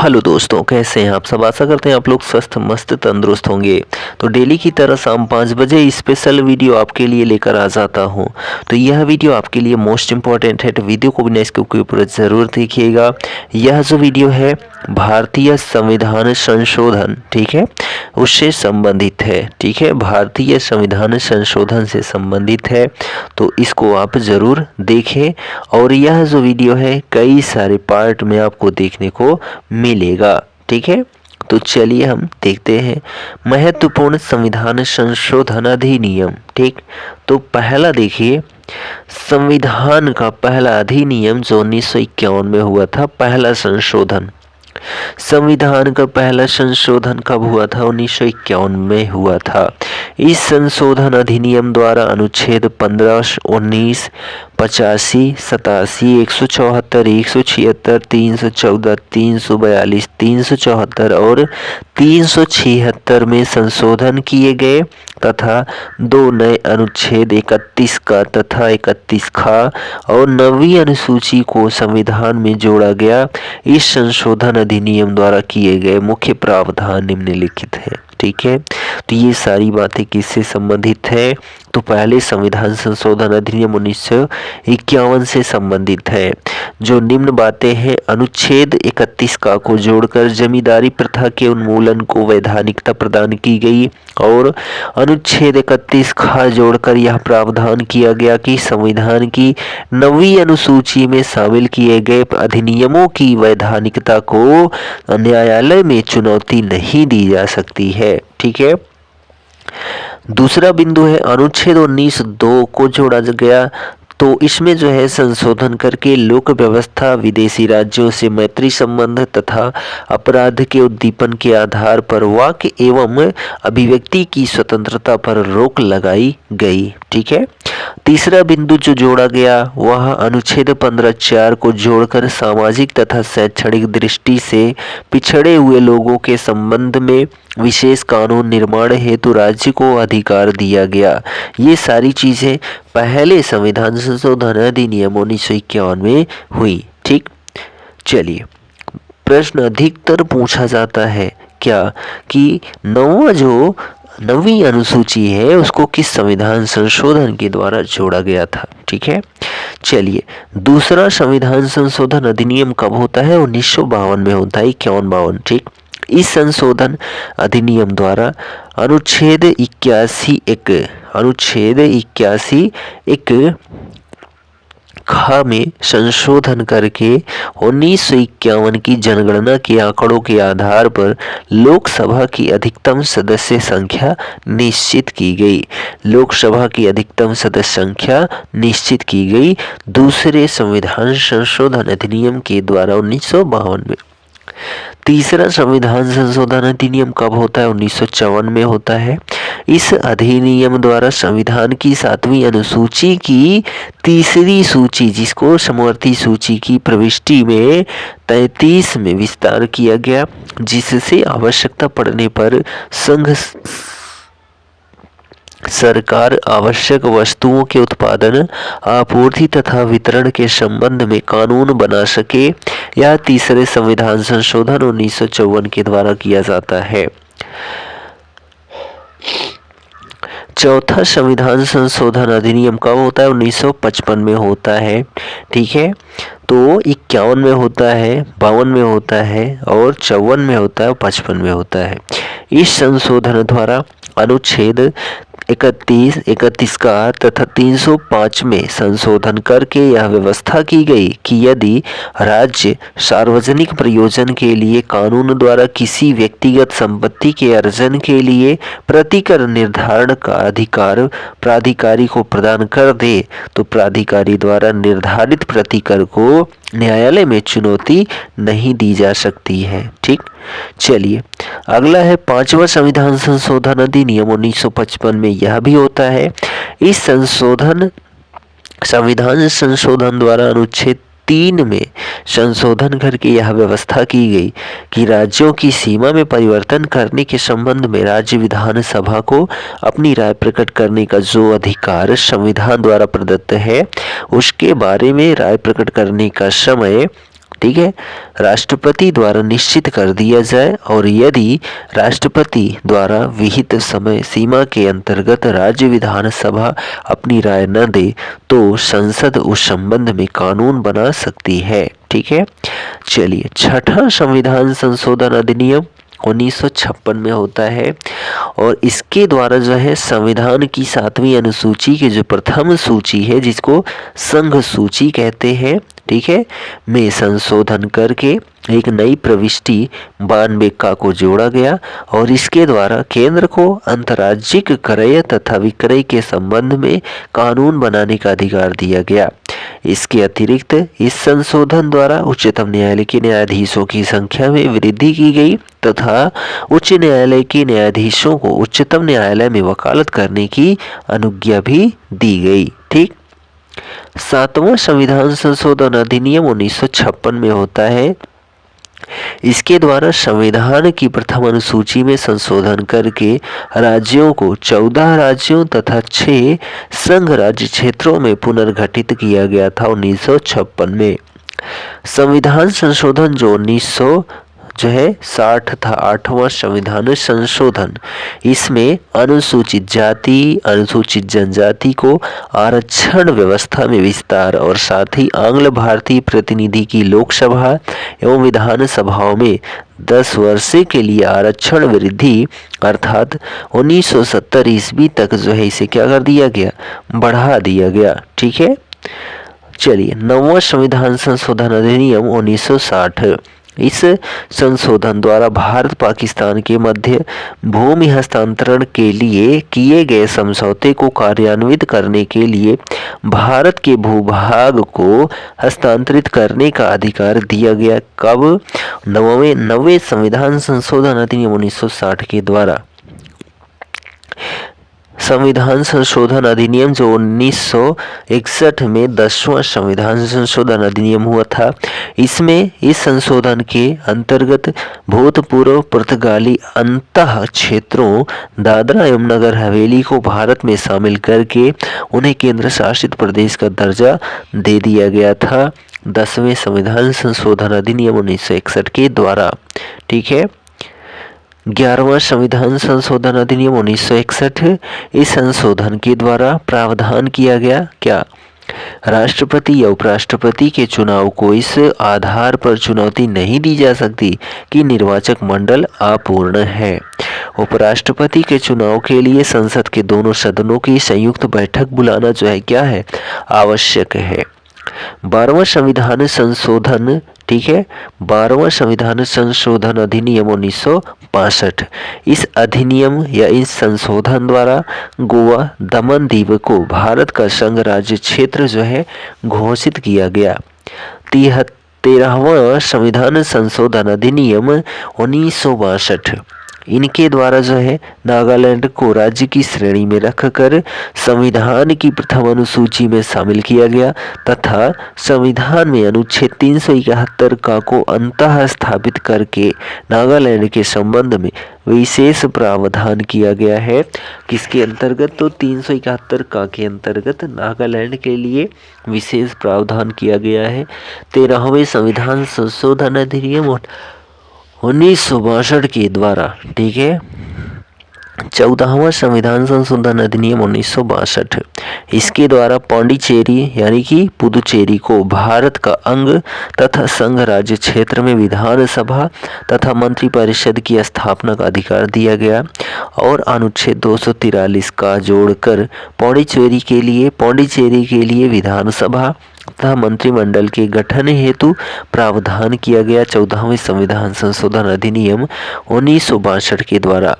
Hello दोस्तों, कैसे हैं आप सब। आशा करते हैं आप लोग स्वस्थ मस्त तंदुरुस्त होंगे। तो डेली की तरह शाम 5 बजे स्पेशल वीडियो आपके लिए लेकर आ जाता हूं। तो यह वीडियो आपके लिए मोस्ट इम्पॉर्टेंट है, तो वीडियो को बिना स्किप किए पूरा ज़रूर देखिएगा। यह जो वीडियो है भारतीय संविधान संशोधन, ठीक है, उससे संबंधित है। ठीक है, भारतीय संविधान संशोधन से संबंधित है, तो इसको आप ज़रूर देखें। और यह जो वीडियो है कई सारे पार्ट में आपको देखने को मिलेगा। ठीक है, तो चलिए हम देखते हैं महत्वपूर्ण संविधान संशोधन अधिनियम। ठीक, तो पहला देखिए, संविधान का पहला अधिनियम जो 1951 में हुआ था, पहला संशोधन। संविधान का पहला संशोधन कब हुआ था? 1951 में हुआ था। इस संशोधन अधिनियम द्वारा अनुच्छेद 15, 19, 85, 87, 174, 176, 314, 342, 374 और 376 में संशोधन किए गए तथा दो नए अनुच्छेद 31 का तथा 31 खा और 9वीं अनुसूची को संविधान में जोड़ा गया। इस संशोधन अधिनियम द्वारा किए गए मुख्य प्रावधान निम्नलिखित है। ठीक है, तो ये सारी बातें किससे संबंधित है? तो पहले संविधान संशोधन अधिनियम 1951 से संबंधित है। जो निम्न बातें हैं, अनुच्छेद 31 का को जोड़कर जमींदारी प्रथा के उन्मूलन को वैधानिकता प्रदान की गई और अनुच्छेद 31 खा जोड़कर यह प्रावधान किया गया कि संविधान की 9वीं अनुसूची में शामिल किए गए अधिनियमों की वैधानिकता को न्यायालय में चुनौती नहीं दी जा सकती है। ठीक है, दूसरा बिंदु है अनुच्छेद 19(2) को जोड़ा गया। तो इसमें जो है संशोधन करके लोक व्यवस्था, विदेशी राज्यों से मैत्री संबंध तथा अपराध के उद्दीपन के आधार पर वाक्य एवं अभिव्यक्ति की स्वतंत्रता पर रोक लगाई गई। ठीक है, तीसरा बिंदु जो जोड़ा गया वह अनुच्छेद 15(4) को जोड़कर सामाजिक तथा शैक्षणिक दृष्टि से पिछड़े हुए लोगों के संबंध में विशेष कानून निर्माण हेतु राज्य को अधिकार दिया गया। ये सारी चीजें पहले संविधान संशोधन अधिनियम 1951 में हुई। ठीक, चलिए, प्रश्न अधिकतर पूछा जाता है क्या कि जो 9वीं अनुसूची है उसको किस संविधान संशोधन के द्वारा जोड़ा गया था। ठीक है, चलिए, दूसरा संविधान संशोधन अधिनियम कब होता है? 1952 में होता है, 51-52। ठीक, इस संशोधन अधिनियम द्वारा अनुच्छेद 81(1) खा में संशोधन करके 1951 की जनगणना के आंकड़ों के आधार पर लोकसभा की अधिकतम सदस्य संख्या निश्चित की गई। लोकसभा की अधिकतम सदस्य संख्या निश्चित की गई दूसरे संविधान संशोधन अधिनियम के द्वारा 1952 में। तीसरा संविधान संशोधन अधिनियम कब होता है? 1954 में होता है। इस अधिनियम द्वारा संविधान की 7वीं अनुसूची की तीसरी सूची, जिसको समवर्ती सूची की प्रविष्टि में 33 में विस्तार किया गया, जिससे आवश्यकता पड़ने पर संघ सरकार आवश्यक वस्तुओं के उत्पादन, आपूर्ति तथा वितरण के संबंध में कानून बना सके। यह तीसरे संविधान संशोधन 1954 के द्वारा किया जाता है। चौथा संविधान संशोधन अधिनियम कब होता है? 1955 में होता है। ठीक है, तो 51 में होता है, 52 में होता है और 54 में होता है और 55 में होता है। इस संशोधन द्वारा अनुच्छेद 31 का तथा 305 में संशोधन करके यह व्यवस्था की गई कि यदि राज्य सार्वजनिक प्रयोजन के लिए कानून द्वारा किसी व्यक्तिगत संपत्ति के अर्जन के लिए प्रतिकर निर्धारण का अधिकार प्राधिकारी को प्रदान कर दे, तो प्राधिकारी द्वारा निर्धारित प्रतिकर को न्यायालय में चुनौती नहीं दी जा सकती है। ठीक, चलिए, अगला है 5वां संविधान संशोधन अधिनियम 1955 में यह भी होता है। इस संविधान संशोधन द्वारा अनुच्छेद 3 में संशोधन करके यह व्यवस्था की गई कि राज्यों की सीमा में परिवर्तन करने के संबंध में राज्य विधानसभा को अपनी राय प्रकट करने का जो अधिकार संविधान द्वारा प्रदत्त है, उसके बारे में राय प्रकट करने का समय ठीक है, राष्ट्रपति द्वारा निश्चित कर दिया जाए और यदि राष्ट्रपति द्वारा विहित समय सीमा के अंतर्गत राज्य विधानसभा अपनी राय न दे तो संसद उस संबंध में कानून बना सकती है। ठीक है, चलिए छठा संविधान संशोधन अधिनियम 1956 में होता है और इसके द्वारा जो है संविधान की 7वीं अनुसूची के जो प्रथम सूची है जिसको संघ सूची कहते हैं, ठीक है, में संशोधन करके एक नई प्रविष्टि 92 का को जोड़ा गया और इसके द्वारा केंद्र को अंतर्राज्यिक क्रय तथा विक्रय के संबंध में कानून बनाने का अधिकार दिया गया। इसके अतिरिक्त इस संशोधन द्वारा उच्चतम न्यायालय के न्यायाधीशों की संख्या में वृद्धि की गई तथा उच्च न्यायालय के न्यायाधीशों को उच्चतम न्यायालय में वकालत करने की अनुज्ञा भी दी गई। ठीक, 7वां संविधान संशोधन अधिनियम 1956 में होता है। इसके द्वारा संविधान की प्रथम अनुसूची में संशोधन करके राज्यों को 14 राज्यों तथा 6 संघ राज्य क्षेत्रों में पुनर्गठित किया गया था 1956 में। संविधान संशोधन जो 1960 था 8वां संविधान संशोधन, इसमें अनुसूचित जाति अनुसूचित जनजाति को आरक्षण व्यवस्था में विस्तार और साथ ही आंग्ल भारतीय प्रतिनिधि की लोकसभा एवं विधान सभाओं में 10 वर्ष के लिए आरक्षण वृद्धि अर्थात 1970 ईस्वी तक जो है इसे क्या कर दिया गया, बढ़ा दिया गया। ठीक है, चलिए 9वां संविधान संशोधन अधिनियम 1960, इस संशोधन द्वारा भारत पाकिस्तान के मध्य भूमि हस्तांतरण के लिए किए गए समझौते को कार्यान्वित करने के लिए भारत के भूभाग को हस्तांतरित करने का अधिकार दिया गया। कब? 9वें संविधान संशोधन अधिनियम 1960 के द्वारा। संविधान संशोधन अधिनियम जो 1961 में 10वां संविधान संशोधन अधिनियम हुआ था, इसमें इस संशोधन के अंतर्गत भूतपूर्व पुर्तगाली अंतः क्षेत्रों दादरा एवं नगर हवेली को भारत में शामिल करके उन्हें केंद्र शासित प्रदेश का दर्जा दे दिया गया था 10वें संविधान संशोधन अधिनियम 1961 के द्वारा। ठीक है, 11वां संविधान संशोधन अधिनियम 1961, इस संशोधन के द्वारा प्रावधान किया गया क्या, राष्ट्रपति या उपराष्ट्रपति के चुनाव को इस आधार पर चुनौती नहीं दी जा सकती कि निर्वाचक मंडल अपूर्ण है। उपराष्ट्रपति के चुनाव के लिए संसद के दोनों सदनों की संयुक्त बैठक बुलाना जो है क्या है, आवश्यक है। 12वां संविधान संशोधन, ठीक है, 12वां संविधान संशोधन अधिनियम 1965, इस अधिनियम या इस संशोधन द्वारा गोवा दमन दीव को भारत का संघ राज्य क्षेत्र जो है घोषित किया गया। 13वां संविधान संशोधन अधिनियम 1962, इनके द्वारा जो है नागालैंड को राज्य की श्रेणी में रखकर संविधान की प्रथम अनुसूची में शामिल किया गया तथा संविधान में अनुच्छेद 371 का को अंतः स्थापित करके नागालैंड के संबंध में विशेष प्रावधान किया गया है। किसके अंतर्गत? तो 371 का के अंतर्गत नागालैंड के लिए विशेष प्रावधान किया गया है। 13वें संविधान संशोधन अधिनियम 1962 के द्वारा, ठीक है। 14वां संविधान संशोधन अधिनियम 1962, इसके द्वारा पौंडीचेरी यानी कि पुदुचेरी को भारत का अंग तथा संघ राज्य क्षेत्र में विधानसभा तथा मंत्रिपरिषद की स्थापना का अधिकार दिया गया और अनुच्छेद 243 का जोड़कर पौंडीचेरी के लिए विधानसभा तथा मंत्रिमंडल के गठन हेतु प्रावधान किया गया 14वें संविधान संशोधन अधिनियम 1962 के द्वारा।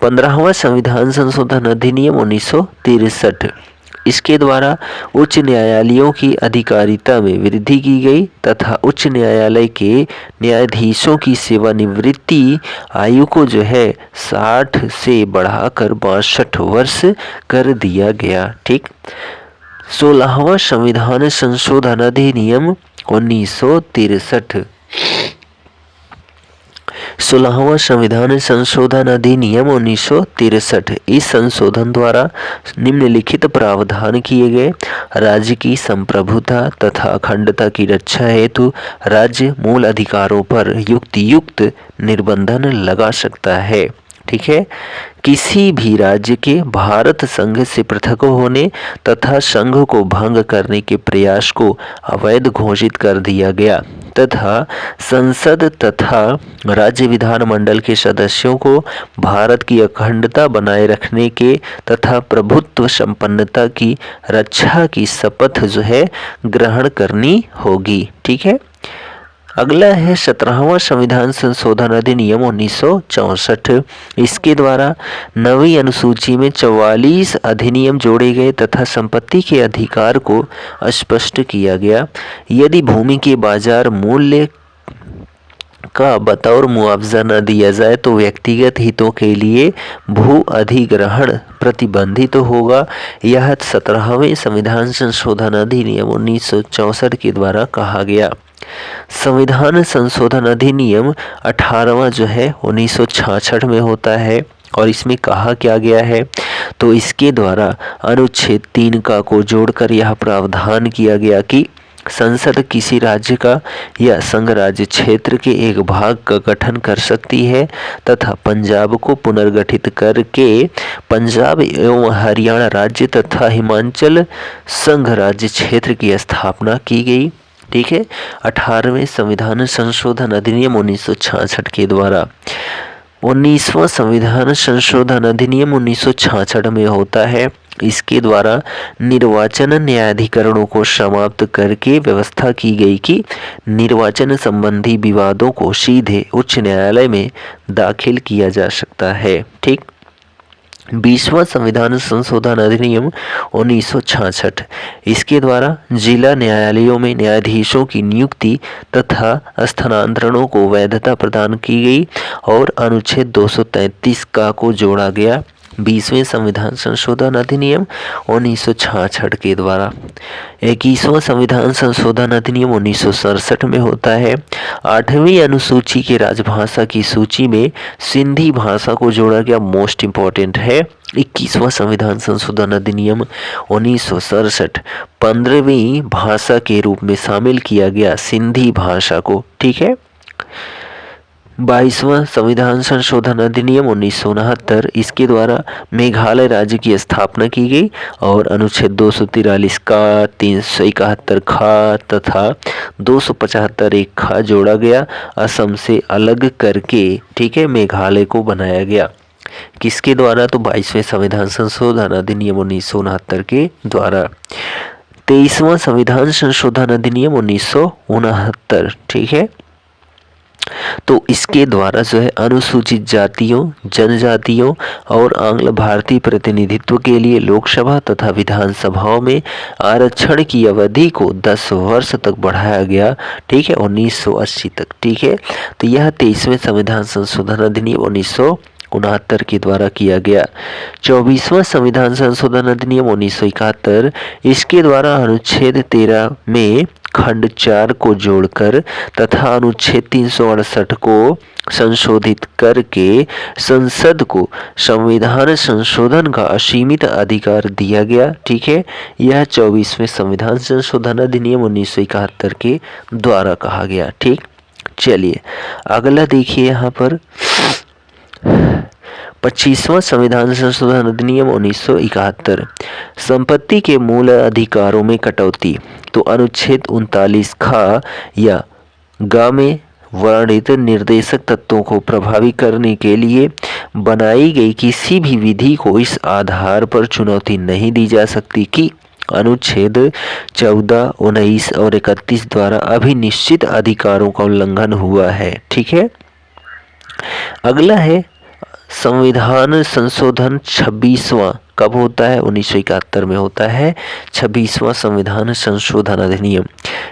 15वां संविधान संशोधन अधिनियम 1963, इसके द्वारा उच्च न्यायालयों की अधिकारिता में वृद्धि की गई तथा उच्च न्यायालय के न्यायाधीशों की सेवानिवृत्ति आयु को जो है 60 से बढ़ाकर 62 वर्ष कर दिया गया। ठीक। 16वां संविधान संशोधन अधिनियम 1963, 16वां संविधान संशोधन अधिनियम 1963। इस संशोधन द्वारा निम्नलिखित प्रावधान किए गए। राज्य की संप्रभुता तथा अखंडता की रक्षा हेतु राज्य मूल अधिकारों पर युक्त निर्बंधन लगा सकता है। ठीक है। किसी भी राज्य के भारत संघ से पृथक होने तथा संघ को भंग करने के प्रयास को अवैध घोषित कर दिया गया तथा संसद तथा राज्य विधानमंडल के सदस्यों को भारत की अखंडता बनाए रखने के तथा प्रभुत्व संपन्नता की रक्षा की शपथ जो है ग्रहण करनी होगी। ठीक है। अगला है 17वां संविधान संशोधन अधिनियम 1964। इसके द्वारा नवी अनुसूची में 44 अधिनियम जोड़े गए तथा संपत्ति के अधिकार को स्पष्ट किया गया। यदि भूमि के बाजार मूल्य का बतौर मुआवजा न दिया जाए तो व्यक्तिगत हितों के लिए भू अधिग्रहण प्रतिबंधित होगा। यह 17वें संविधान संशोधन अधिनियम 1964 के द्वारा कहा गया। संविधान संशोधन अधिनियम 18वां जो है 1966 में होता है और इसमें कहा क्या गया है तो इसके द्वारा अनुच्छेद 3 का को जोड़कर यह प्रावधान किया गया कि संसद किसी राज्य का या संघ राज्य क्षेत्र के एक भाग का गठन कर सकती है तथा पंजाब को पुनर्गठित करके पंजाब एवं हरियाणा राज्य तथा हिमाचल संघ राज्य क्षेत्र की स्थापना की गई। ठीक है। 18वें संविधान संशोधन अधिनियम 1966 के द्वारा 19वां संविधान संशोधन अधिनियम 1966 में होता है। इसके द्वारा निर्वाचन न्यायाधिकरणों को समाप्त करके व्यवस्था की गई कि निर्वाचन संबंधी विवादों को सीधे उच्च न्यायालय में दाखिल किया जा सकता है। ठीक। 20वां संविधान संशोधन अधिनियम 1966। इसके द्वारा जिला न्यायालयों में न्यायाधीशों की नियुक्ति तथा स्थानांतरणों को वैधता प्रदान की गई और अनुच्छेद 233 का को जोड़ा गया। 20वें संविधान संशोधन अधिनियम 1966 के द्वारा 21वां संविधान संशोधन अधिनियम 1967 में होता है। 8वीं अनुसूची के राजभाषा की सूची में सिंधी भाषा को जोड़ा गया। मोस्ट इम्पॉर्टेंट है 21वां संविधान संशोधन अधिनियम 1967 15वीं भाषा के रूप में शामिल किया गया सिंधी भाषा को। ठीक है। 22वां संविधान संशोधन अधिनियम 1969। इसके द्वारा मेघालय राज्य की स्थापना की गई और अनुच्छेद 243 का 371 खा तथा 275 एक खा जोड़ा गया। असम से अलग करके ठीक है मेघालय को बनाया गया। किसके द्वारा तो 22वें संविधान संशोधन अधिनियम 1969 के द्वारा। 23वां संविधान संशोधन अधिनियम 1969। ठीक है। तो इसके द्वारा जो है अनुसूचित जातियों जनजातियों और आंग्ल भारतीय प्रतिनिधित्व के लिए लोकसभा तथा विधानसभाओं में आरक्षण की अवधि को 10 वर्ष तक बढ़ाया गया। ठीक है 1980 तक। ठीक है। तो यह 23वें संविधान संशोधन अधिनियम 1969 के द्वारा किया गया। 24वां संविधान संशोधन अधिनियम 1971। इसके द्वारा अनुच्छेद 13 में खंड 4 को जोड़कर तथा अनुच्छेद 368 को संशोधित करके संसद को संविधान संशोधन का असीमित अधिकार दिया गया। ठीक है। यह 24वें संविधान संशोधन अधिनियम 1971 के द्वारा कहा गया। ठीक। चलिए अगला देखिए यहाँ पर 25वां संविधान संशोधन अधिनियम 1971। संपत्ति के मूल अधिकारों में कटौती। तो अनुच्छेद 39 खा या ग में वर्णित निर्देशक तत्वों को प्रभावी करने के लिए बनाई गई किसी भी विधि को इस आधार पर चुनौती नहीं दी जा सकती कि अनुच्छेद 14, 19 और 31 द्वारा अभिनिश्चित अधिकारों का उल्लंघन हुआ है। ठीक है। अगला है संविधान संशोधन 26वां कब होता है 1971 में होता है 26वां संविधान संशोधन अधिनियम।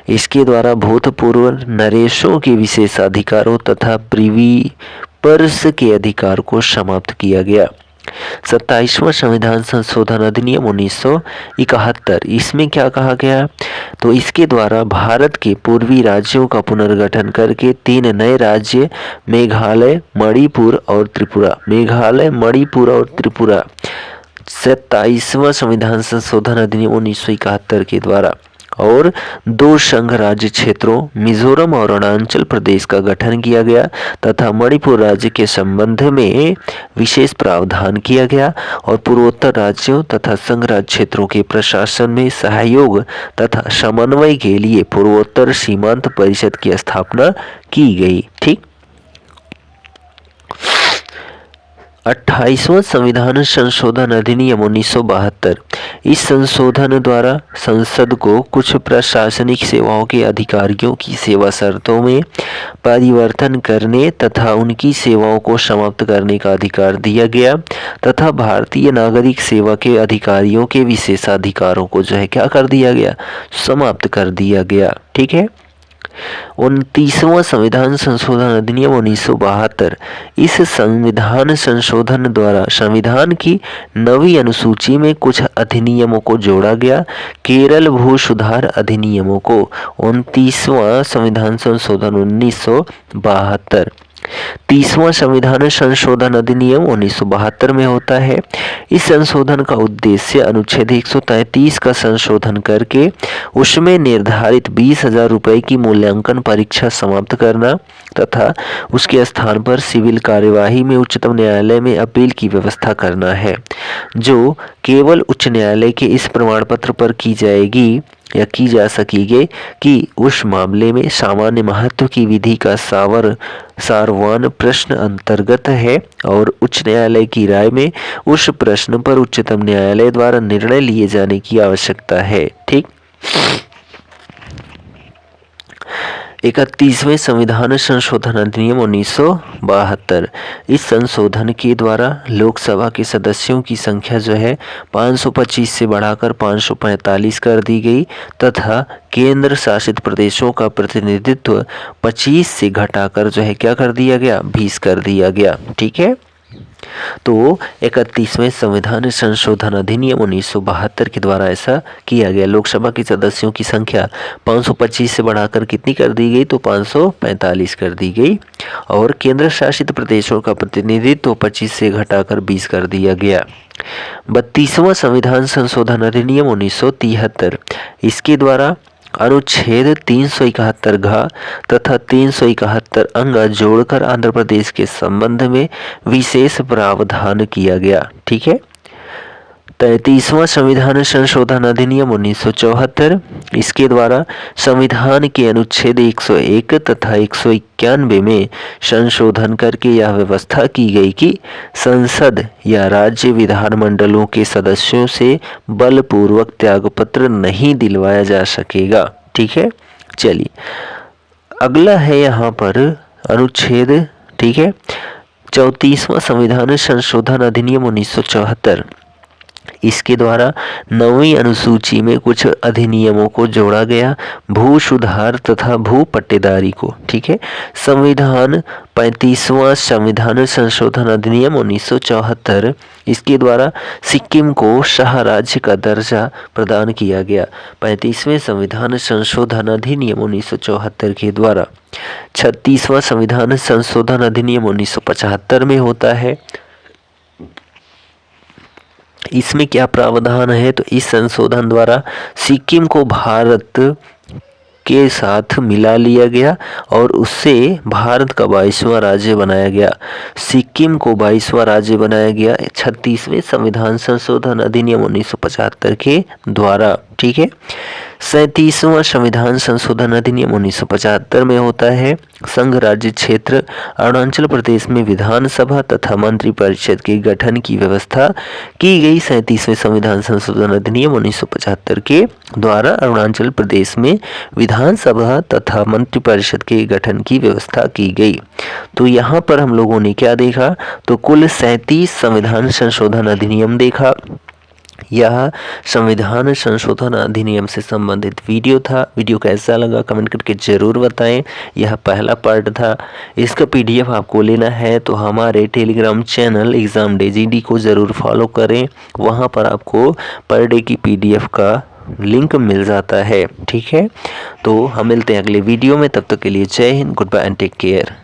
इसके द्वारा भूतपूर्व नरेशों के विशेषाधिकारों तथा प्रिवी पर्स के अधिकार को समाप्त किया गया। 27वां संविधान संशोधन अधिनियम 1971, इसमें क्या कहा गया? तो इसके द्वारा भारत के पूर्वी राज्यों का पुनर्गठन करके 3 नए राज्य मेघालय, मणिपुर और त्रिपुरा, मेघालय, मणिपुर और त्रिपुरा 27वां संविधान संशोधन अधिनियम 1971 के द्वारा, और 2 संघ राज्य क्षेत्रों मिजोरम और अरुणाचल प्रदेश का गठन किया गया तथा मणिपुर राज्य के संबंध में विशेष प्रावधान किया गया, और पूर्वोत्तर राज्यों तथा संघ राज्य क्षेत्रों के प्रशासन में सहयोग तथा समन्वय के लिए पूर्वोत्तर सीमांत परिषद की स्थापना की गई। ठीक। 28वां संविधान संशोधन अधिनियम 1972, इस संशोधन द्वारा संसद को कुछ प्रशासनिक सेवाओं के अधिकारियों की सेवा शर्तों में परिवर्तन करने तथा उनकी सेवाओं को समाप्त करने का अधिकार दिया गया तथा भारतीय नागरिक सेवा के अधिकारियों के विशेषाधिकारों को जो है क्या कर दिया गया? समाप्त कर दिया गया। ठीक है। 29वां संविधान संशोधन अधिनियम 1972, इस संविधान संशोधन द्वारा संविधान की 9वीं अनुसूची में कुछ अधिनियमों को जोड़ा गया। केरल भू सुधार अधिनियमों को 29वां संविधान संशोधन 1972। 30वां संविधान संशोधन अधिनियम 1972 में होता है। इस संशोधन का उद्देश्य अनुच्छेद 133 का संशोधन करके उसमें निर्धारित 20,000 रुपये की मूल्यांकन परीक्षा समाप्त करना तथा उसके स्थान पर सिविल कार्यवाही में उच्चतम न्यायालय में अपील की व्यवस्था करना है, जो केवल उच्च न्यायालय के इस प्रमाण पत्र पर की जाएगी या की जा सकेगी कि उस मामले में सामान्य महत्व की विधि का सारवान प्रश्न अंतर्गत है और उच्च न्यायालय की राय में उस प्रश्न पर उच्चतम न्यायालय द्वारा निर्णय लिए जाने की आवश्यकता है। ठीक। 31वें संविधान संशोधन अधिनियम 1972, इस संशोधन के द्वारा लोकसभा के सदस्यों की संख्या जो है 525 से बढ़ाकर 545 कर दी गई तथा केंद्र शासित प्रदेशों का प्रतिनिधित्व 25 से घटाकर जो है क्या कर दिया गया? 20 कर दिया गया। ठीक है। तो 31वें संविधान संशोधन अधिनियम 1972 के द्वारा ऐसा किया गया। लोकसभा के सदस्यों की संख्या 525 से बढ़ाकर कितनी कर दी गई? तो 545 कर दी गई, और केंद्र शासित प्रदेशों का प्रतिनिधित्व 25 से घटाकर 20 कर दिया गया। 32वां संविधान संशोधन अधिनियम 1973, इसके द्वारा अनुच्छेद 371 घ तथा 371 अंग जोड़कर आंध्र प्रदेश के संबंध में विशेष प्रावधान किया गया। ठीक है। 33वां संविधान संशोधन अधिनियम 1974, इसके द्वारा संविधान के अनुच्छेद 101 तथा 191 में संशोधन करके यह व्यवस्था की गई कि संसद या राज्य विधानमंडलों के सदस्यों से बलपूर्वक त्यागपत्र नहीं दिलवाया जा सकेगा। ठीक है। चलिए अगला है यहाँ पर अनुच्छेद, ठीक है, 34वां संविधान संशोधन अधिनियम 1974, इसके द्वारा 9वीं अनुसूची में कुछ अधिनियमों को जोड़ा गया, भू सुधार तथा भू पट्टेदारी को। ठीक है। संविधान 35वां संविधान संशोधन अधिनियम 1974, इसके द्वारा सिक्किम को शाह राज्य का दर्जा प्रदान किया गया। 35वें संविधान संशोधन अधिनियम 1974 के द्वारा 36वां संविधान संशोधन अधिनियम 1975 में होता है। इसमें क्या प्रावधान है? तो इस संशोधन द्वारा सिक्किम को भारत के साथ मिला लिया गया और उससे भारत का 22वां राज्य बनाया गया। सिक्किम को 22वां राज्य बनाया गया 36वें संविधान संशोधन अधिनियम 1975 के द्वारा। ठीक है। 37वां संविधान संशोधन अधिनियम 1975 में होता है। संघ राज्य क्षेत्र अरुणाचल प्रदेश में विधानसभा तथा मंत्रिपरिषद के गठन की व्यवस्था की गई। 37वें संविधान संशोधन अधिनियम 1975 के द्वारा अरुणाचल प्रदेश में विधानसभा तथा मंत्रिपरिषद के गठन की व्यवस्था की गई। तो यहाँ पर हम लोगों ने क्या देखा? तो कुल 37 संविधान संशोधन अधिनियम देखा। यह संविधान संशोधन अधिनियम से संबंधित वीडियो था। वीडियो कैसा लगा कमेंट करके ज़रूर बताएं। यह पहला पार्ट था। इसका पीडीएफ आपको लेना है तो हमारे Telegram channel exam day GD को ज़रूर फॉलो करें। वहां पर आपको पर डे की पीडीएफ का लिंक मिल जाता है। ठीक है, तो हम मिलते हैं अगले वीडियो में। तब तक के लिए Jai Hind, goodbye and take care.